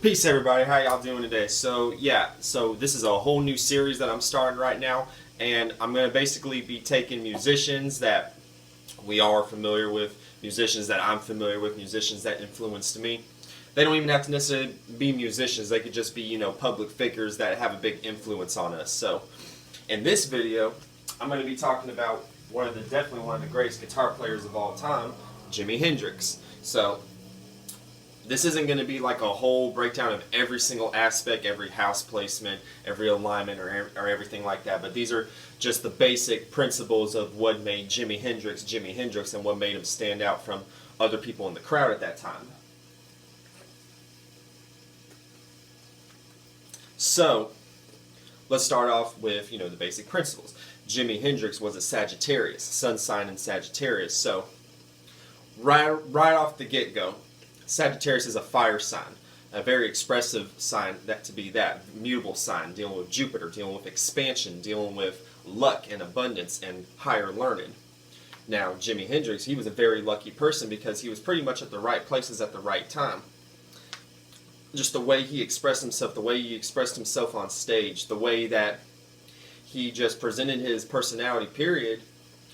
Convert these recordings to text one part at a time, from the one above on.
Peace everybody, how y'all doing today? So this is a whole new series that I'm starting right now, and I'm going to basically be taking musicians that we all are familiar with, musicians that I'm familiar with, musicians that influenced me. They don't even have to necessarily be musicians, they could just be, public figures that have a big influence on us. So in this video, I'm going to be talking about definitely one of the greatest guitar players of all time, Jimi Hendrix. So this isn't going to be like a whole breakdown of every single aspect, every house placement, every alignment, or everything like that. But these are just the basic principles of what made Jimi Hendrix, and what made him stand out from other people in the crowd at that time. So let's start off with the basic principles. Jimi Hendrix was a Sagittarius, sun sign in Sagittarius. So right off the get-go, Sagittarius is a fire sign, a very expressive sign, mutable sign, dealing with Jupiter, dealing with expansion, dealing with luck and abundance and higher learning. Now, Jimi Hendrix, he was a very lucky person because he was pretty much at the right places at the right time. Just the way he expressed himself, the way he expressed himself on stage, the way that he just presented his personality, period,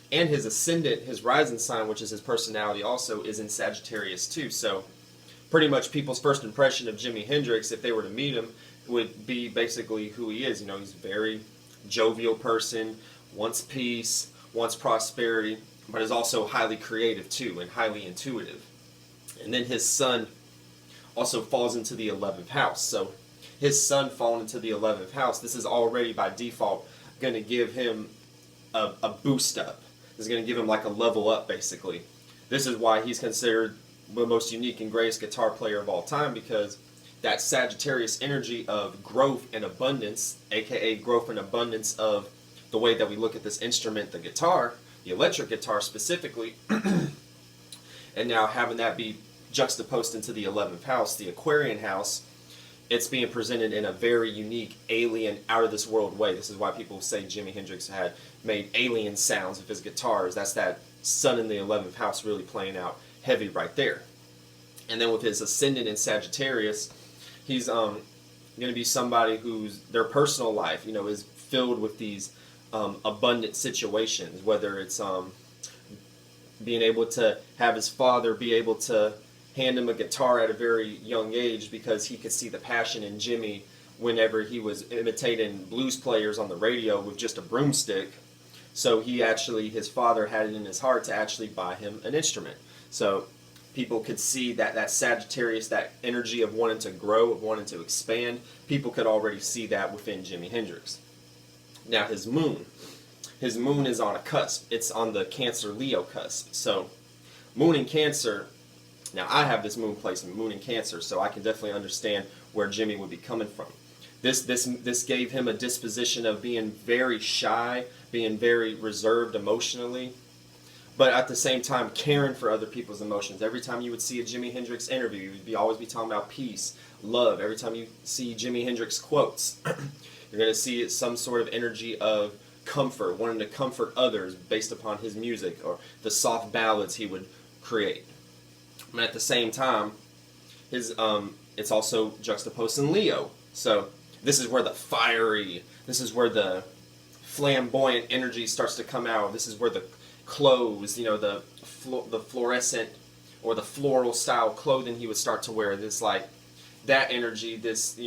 and his ascendant, his rising sign, which is his personality also, is in Sagittarius too. So pretty much people's first impression of Jimi Hendrix, if they were to meet him, would be basically who he is. He's a very jovial person, wants peace, wants prosperity, but is also highly creative too, and highly intuitive. And then his sun also falls into the 11th house. So his sun falling into the 11th house, this is already by default going to give him a boost up. This is going to give him like a level up, basically. This is why he's considered the most unique and greatest guitar player of all time, because that Sagittarius energy of growth and abundance, aka growth and abundance of the way that we look at this instrument, the guitar, the electric guitar specifically, and now having that be juxtaposed into the 11th house, the Aquarian house, it's being presented in a very unique, alien, out of this world way. This is why people say Jimi Hendrix had made alien sounds with his guitars. That's that sun in the 11th house really playing out heavy right there. And then with his ascendant in Sagittarius, he's going to be somebody whose their personal life, is filled with these abundant situations, whether it's being able to have his father be able to hand him a guitar at a very young age because he could see the passion in Jimi whenever he was imitating blues players on the radio with just a broomstick. So his father had it in his heart to actually buy him an instrument. So people could see that Sagittarius, that energy of wanting to grow, of wanting to expand, people could already see that within Jimi Hendrix. Now his moon is on a cusp. It's on the Cancer-Leo cusp. So moon in Cancer, now I have this moon placement, moon in Cancer, so I can definitely understand where Jimi would be coming from. This gave him a disposition of being very shy, being very reserved emotionally, but at the same time caring for other people's emotions. Every time you would see a Jimi Hendrix interview, you would always be talking about peace, love. Every time you see Jimi Hendrix quotes, you're going to see some sort of energy of comfort, wanting to comfort others based upon his music or the soft ballads he would create. But at the same time, it's also juxtaposed in Leo. So this is where this is where the flamboyant energy starts to come out. This is where the clothes, the fluorescent or the floral style clothing he would start to wear. This that energy, this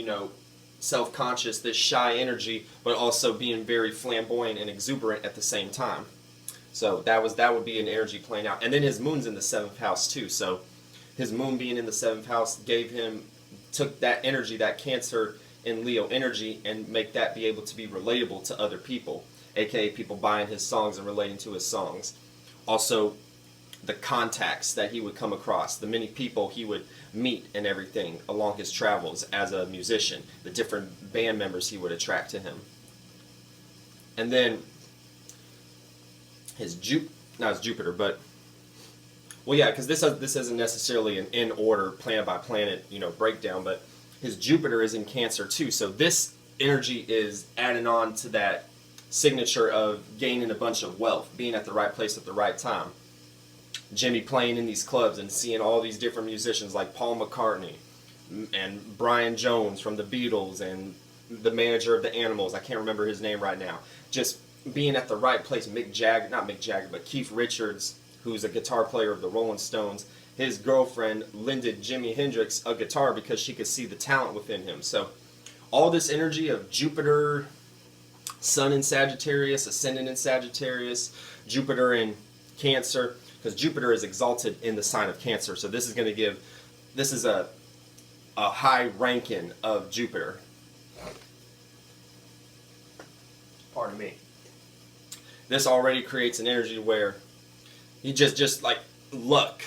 self-conscious, this shy energy, but also being very flamboyant and exuberant at the same time. So that would be an energy playing out. And then his moon's in the 7th house too. So his moon being in the 7th house took that energy, that Cancer and Leo energy, and make that be able to be relatable to other people, aka people buying his songs and relating to his songs. Also, the contacts that he would come across, the many people he would meet and everything along his travels as a musician, the different band members he would attract to him. And then not his Jupiter, but because this isn't necessarily an in order, planet by planet, breakdown, but his Jupiter is in Cancer too. So this energy is adding on to that signature of gaining a bunch of wealth, being at the right place at the right time. Jimi playing in these clubs and seeing all these different musicians like Paul McCartney, and Brian Jones from the Beatles and the manager of the Animals. I can't remember his name right now. Just being at the right place. Not Mick Jagger, but Keith Richards, who's a guitar player of the Rolling Stones. His girlfriend lended Jimi Hendrix a guitar because she could see the talent within him. So all this energy of Jupiter, Sun in Sagittarius, Ascendant in Sagittarius, Jupiter in Cancer, because Jupiter is exalted in the sign of Cancer. So this is going to give, this is a high ranking of Jupiter. Pardon me. This already creates an energy where you just like luck,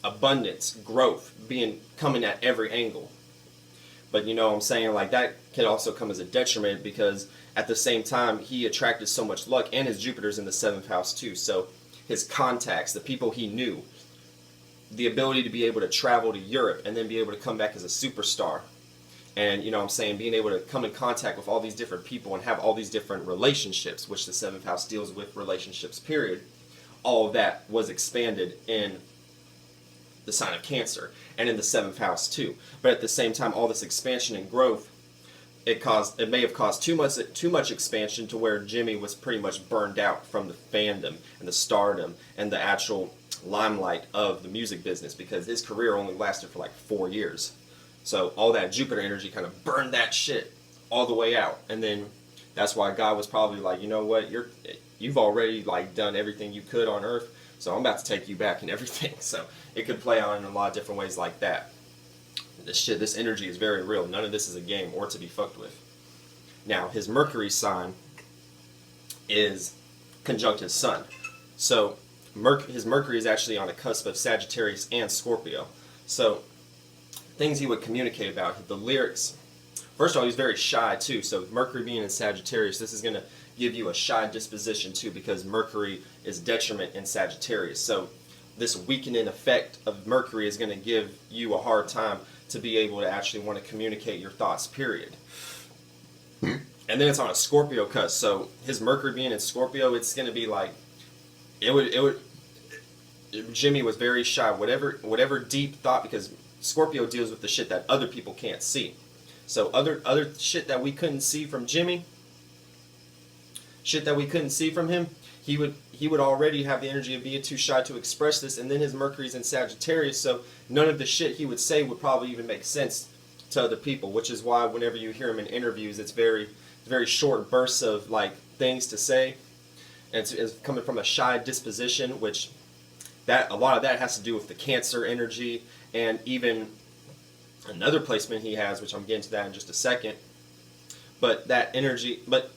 abundance, growth, coming at every angle. But you know what I'm saying, like that can also come as a detriment because at the same time he attracted so much luck, and his Jupiter's in the 7th house too. So his contacts, the people he knew, the ability to be able to travel to Europe and then be able to come back as a superstar. And you know what I'm saying, being able to come in contact with all these different people and have all these different relationships, which the 7th house deals with relationships, period. All of that was expanded in the sign of Cancer and in the 7th house too. But at the same time, all this expansion and growth, it may have caused too much expansion to where Jimmy was pretty much burned out from the fandom and the stardom and the actual limelight of the music business, because his career only lasted for like 4 years. So all that Jupiter energy kind of burned that shit all the way out. And then that's why God was probably like, you know what, you've already like done everything you could on Earth, so I'm about to take you back and everything. So it could play out in a lot of different ways like that. This energy is very real. None of this is a game or to be fucked with. Now, his Mercury sign is conjunct his Sun. So his Mercury is actually on a cusp of Sagittarius and Scorpio. So things he would communicate about, the lyrics. First of all, he's very shy too. So Mercury being in Sagittarius, this is going to give you a shy disposition too, because Mercury is detriment in Sagittarius. So this weakening effect of Mercury is going to give you a hard time to be able to actually want to communicate your thoughts, period. And then it's on a Scorpio cusp. So his Mercury being in Scorpio, it's going to be like, Jimmy was very shy. Whatever deep thought, because Scorpio deals with the shit that other people can't see. So other shit that we couldn't see from Jimmy, shit that we couldn't see from him, he would already have the energy of being too shy to express this. And then his Mercury's in Sagittarius, so none of the shit he would say would probably even make sense to other people, which is why whenever you hear him in interviews, it's very short bursts of like things to say, and it's coming from a shy disposition, which a lot of that has to do with the Cancer energy. And even another placement he has, which I'm getting to that in just a second, but that energy, but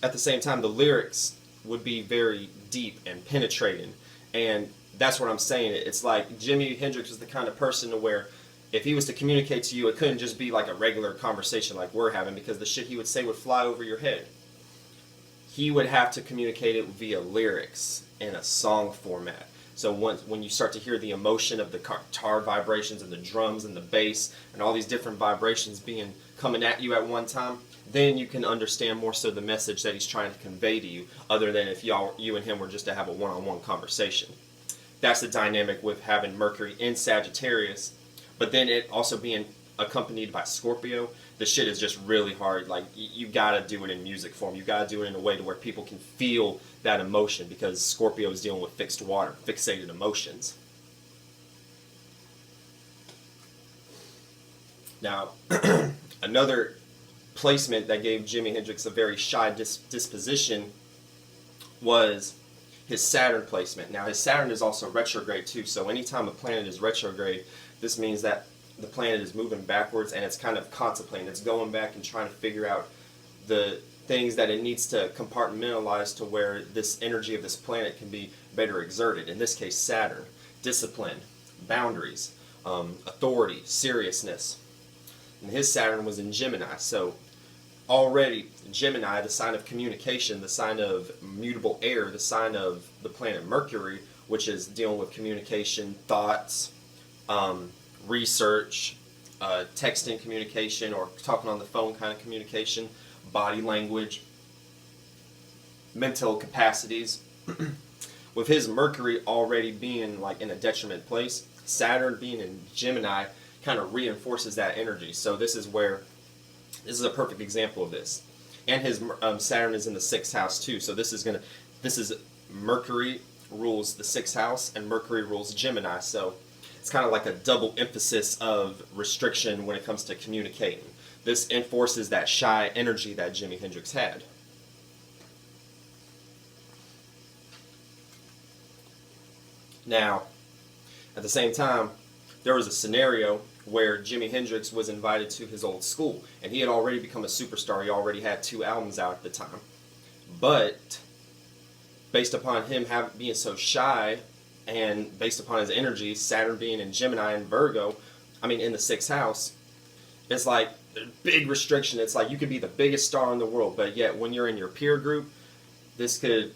at the same time the lyrics would be very deep and penetrating. And that's what I'm saying. It's like Jimi Hendrix was the kind of person to where if he was to communicate to you, it couldn't just be like a regular conversation like we're having, because the shit he would say would fly over your head. He would have to communicate it via lyrics in a song format. So when you start to hear the emotion of the guitar vibrations and the drums and the bass and all these different vibrations coming at you at one time, then you can understand more so the message that he's trying to convey to you, other than if you and him were just to have a one-on-one conversation. That's the dynamic with having Mercury in Sagittarius, but then it also being accompanied by Scorpio. The shit is just really hard. Like, you gotta do it in music form. You gotta do it in a way to where people can feel that emotion, because Scorpio is dealing with fixed water, fixated emotions. Now, another placement that gave Jimi Hendrix a very shy disposition was his Saturn placement. Now, his Saturn is also retrograde too, so anytime a planet is retrograde, this means that the planet is moving backwards and it's kind of contemplating. It's going back and trying to figure out the things that it needs to compartmentalize to where this energy of this planet can be better exerted. In this case, Saturn. Discipline, boundaries, authority, seriousness. And his Saturn was in Gemini, so already Gemini, the sign of communication, the sign of mutable air, the sign of the planet Mercury, which is dealing with communication, thoughts, research, texting communication, or talking on the phone kind of communication, body language, mental capacities. With his Mercury already being like in a detriment place, Saturn being in Gemini kind of reinforces that energy. So this is is a perfect example of this. And his Saturn is in the 6th house too. So this is Mercury rules the 6th house and Mercury rules Gemini. So it's kind of like a double emphasis of restriction when it comes to communicating. This enforces that shy energy that Jimi Hendrix had. Now, at the same time, there was a scenario where Jimi Hendrix was invited to his old school, and he had already become a superstar. He already had 2 albums out at the time. But based upon him being so shy, and based upon his energy, Saturn being in Gemini and Virgo, in the 6th house, it's like a big restriction. It's like you could be the biggest star in the world, but yet when you're in your peer group, this could,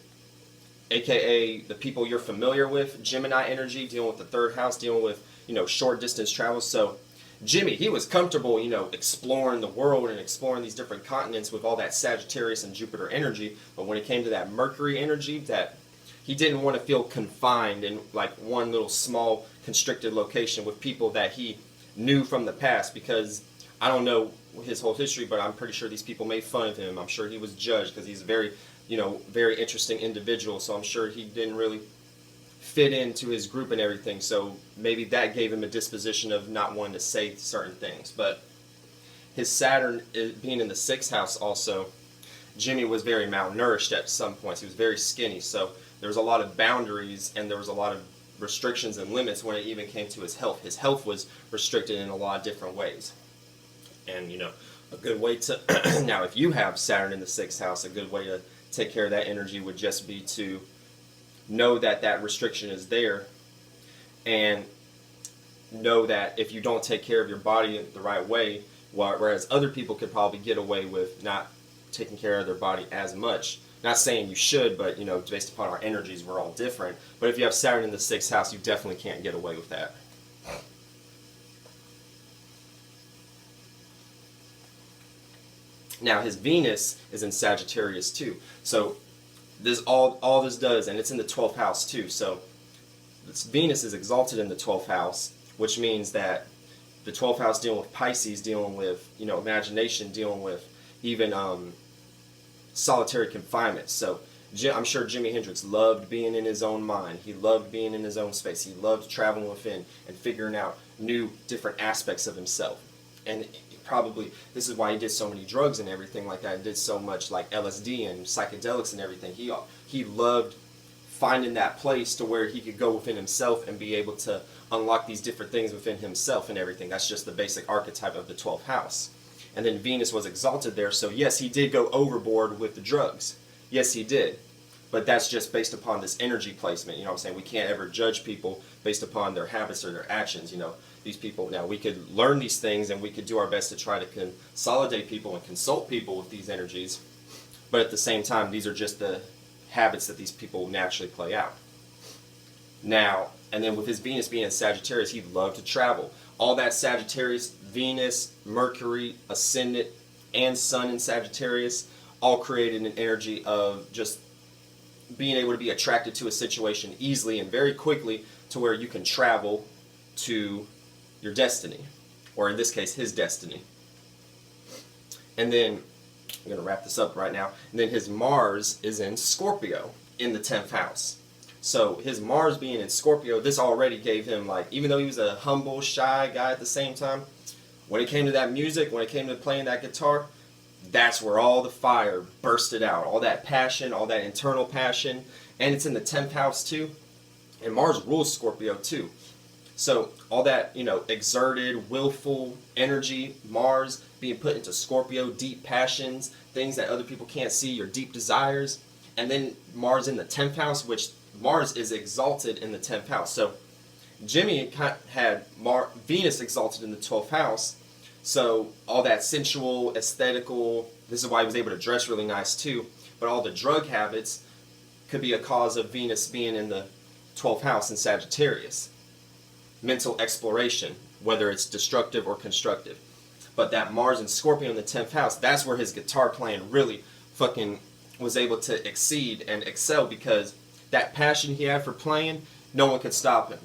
aka the people you're familiar with, Gemini energy, dealing with the 3rd house, dealing with, short distance travel. So Jimmy, he was comfortable, exploring the world and exploring these different continents with all that Sagittarius and Jupiter energy. But when it came to that Mercury energy, that he didn't want to feel confined in like one little small constricted location with people that he knew from the past, because I don't know his whole history, but I'm pretty sure these people made fun of him. I'm sure he was judged because he's a very, very interesting individual. So I'm sure he didn't really fit into his group and everything. So maybe that gave him a disposition of not wanting to say certain things. But his Saturn being in the 6th house also, Jimmy was very malnourished at some points. He was very skinny. So there was a lot of boundaries and there was a lot of restrictions and limits when it even came to his health. His health was restricted in a lot of different ways. And, a good way to, now if you have Saturn in the 6th house, a good way to take care of that energy would just be to know that that restriction is there, and know that if you don't take care of your body the right way, whereas other people could probably get away with not taking care of their body as much. Not saying you should, but based upon our energies, we're all different. But if you have Saturn in the 6th house, you definitely can't get away with that. Now his Venus is in Sagittarius too. So this all this does, and it's in the 12th house too. So this Venus is exalted in the 12th house, which means that the 12th house dealing with Pisces, dealing with imagination, dealing with even solitary confinement. So I'm sure Jimi Hendrix loved being in his own mind. He loved being in his own space. He loved traveling within and figuring out new different aspects of himself. And probably this is why he did so many drugs and everything like that, and did so much like LSD and psychedelics and everything. He loved finding that place to where he could go within himself and be able to unlock these different things within himself and everything. That's just the basic archetype of the 12th house. And then Venus was exalted there, so yes, he did go overboard with the drugs. Yes, he did. But that's just based upon this energy placement. You know what I'm saying? We can't ever judge people based upon their habits or their actions. These people, now we could learn these things and we could do our best to try to consolidate people and consult people with these energies. But at the same time, these are just the habits that these people naturally play out. Now, and then with his Venus being in Sagittarius, he loved to travel. All that Sagittarius, Venus, Mercury, Ascendant, and Sun in Sagittarius all created an energy of just being able to be attracted to a situation easily and very quickly to where you can travel to your destiny, or in this case, his destiny. And then, I'm going to wrap this up right now, and then his Mars is in Scorpio in the 10th house. So his Mars being in Scorpio, this already gave him, like, even though he was a humble, shy guy at the same time, when it came to that music, when it came to playing that guitar, that's where all the fire bursted out. All that passion, all that internal passion. And it's in the 10th house too. And Mars rules Scorpio too. So all that, exerted, willful energy, Mars being put into Scorpio, deep passions, things that other people can't see, your deep desires. And then Mars in the 10th house, which Mars is exalted in the 10th house. So Jimmy had Venus exalted in the 12th house. So all that sensual, aesthetical, this is why he was able to dress really nice too, but all the drug habits could be a cause of Venus being in the 12th house in Sagittarius. Mental exploration, whether it's destructive or constructive. But that Mars and Scorpio in the 10th house, that's where his guitar playing really fucking was able to exceed and excel, because that passion he had for playing, No one could stop him.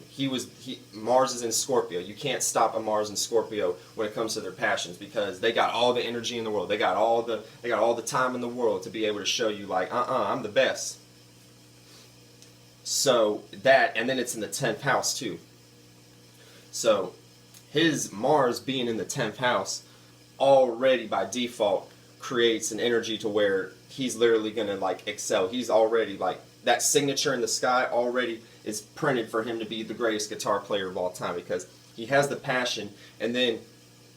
Mars is in Scorpio. You can't stop a Mars in Scorpio when it comes to their passions, because they got all the energy in the world. They got all the time in the world to be able to show you like, I'm the best. So that, and then it's in the 10th house too. So his Mars being in the 10th house already by default creates an energy to where he's literally going to like excel. He's already like, that signature in the sky already is printed for him to be the greatest guitar player of all time, because he has the passion, and then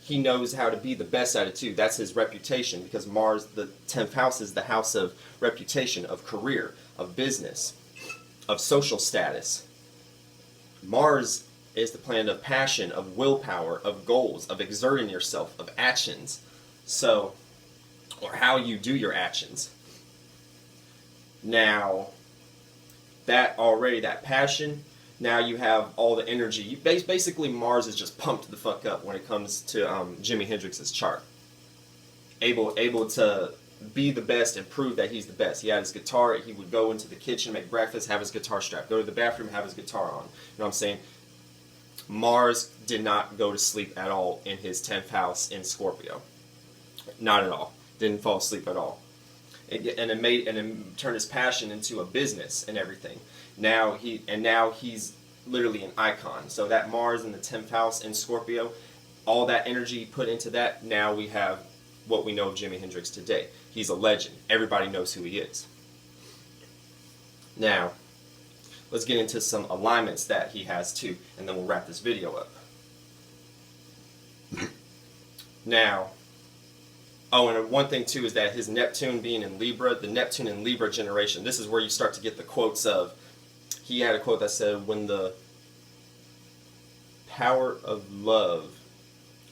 he knows how to be the best at it too. That's his reputation, because Mars, the 10th house, is the house of reputation, of career, of business, of social status. Mars is the planet of passion, of willpower, of goals, of exerting yourself, of actions. So, or how you do your actions. Now, that passion, now you have all the energy. Basically, Mars is just pumped the fuck up when it comes to Jimi Hendrix's chart. Able to be the best and prove that he's the best. He had his guitar. He would go into the kitchen, make breakfast, have his guitar strapped. Go to the bathroom, have his guitar on. You know what I'm saying? Mars did not go to sleep at all in his 10th house in Scorpio. Not at all. Didn't fall asleep at all. And it turned his passion into a business and everything. Now he's literally an icon. So that Mars in the 10th house in Scorpio, all that energy put into that, now we have what we know of Jimi Hendrix today. He's a legend. Everybody knows who he is. Now, let's get into some alignments that he has too, and then we'll wrap this video up. Now, oh, and one thing too is that his Neptune being in Libra, the Neptune in Libra generation, this is where you start to get the quotes of, he had a quote that said, when the power of love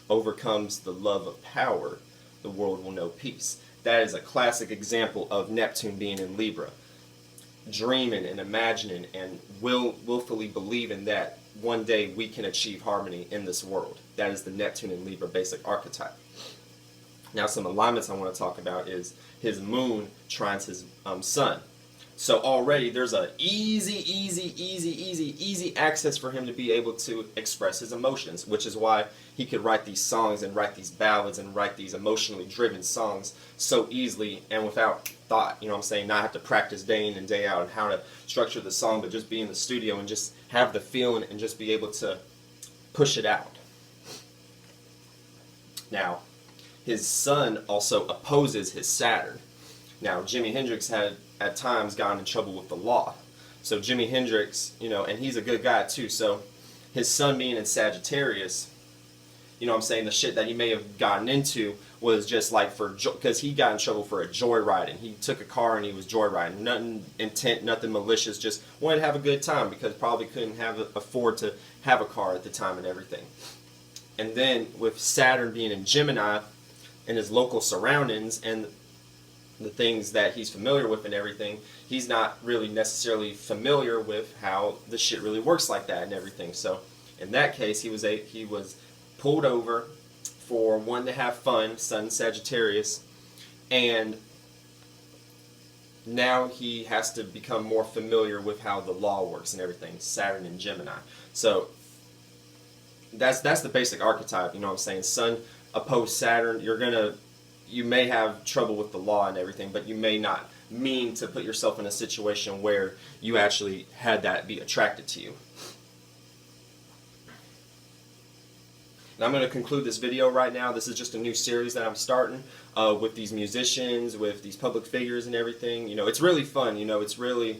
overcomes the love of power, the world will know peace. That is a classic example of Neptune being in Libra. Dreaming and imagining and willfully believing that one day we can achieve harmony in this world. That is the Neptune in Libra basic archetype. Now, some alignments I want to talk about is his moon trines his sun. So already there's a easy access for him to be able to express his emotions, which is why he could write these songs and write these ballads and write these emotionally driven songs so easily and without thought. You know what I'm saying? Not have to practice day in and day out on how to structure the song, but just be in the studio and just have the feeling and just be able to push it out. Now, his sun also opposes his Saturn. Now, Jimi Hendrix had at times gotten in trouble with the law. So Jimi Hendrix, you know, and he's a good guy too, so his sun being in Sagittarius, you know what I'm saying, the shit that he may have gotten into was just like because he got in trouble for a joyriding. He took a car and he was joyriding. Nothing intent, nothing malicious, just wanted to have a good time because probably couldn't afford to have a car at the time and everything. And then with Saturn being in Gemini and his local surroundings and the things that he's familiar with and everything, he's not really necessarily familiar with how the shit really works like that and everything. So in that case, he was pulled over for wanting to have fun, Sun Sagittarius, and now he has to become more familiar with how the law works and everything, Saturn and Gemini. So that's the basic archetype, you know what I'm saying? Sun opposed Saturn, you may have trouble with the law and everything, but you may not mean to put yourself in a situation where you actually had that be attracted to you. And I'm going to conclude this video right now. This is just a new series that I'm starting with these musicians, with these public figures and everything. You know, it's really fun. You know, it's really,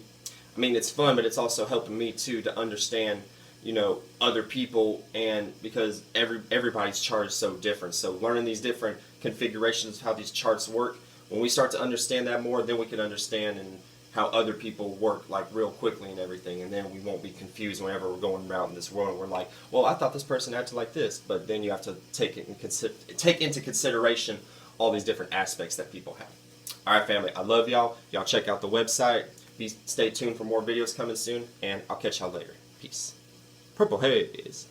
I mean, it's fun, but it's also helping me too to understand, you know, other people, and because everybody's chart is so different. So learning these different configurations of how these charts work, when we start to understand that more, then we can understand and how other people work like real quickly and everything, and then we won't be confused whenever we're going around in this world and we're like, well, I thought this person acted like this, but then you have to take into consideration all these different aspects that people have. Alright family, I love y'all. Y'all check out the website. Stay tuned for more videos coming soon, and I'll catch y'all later. Peace. Purple Haze.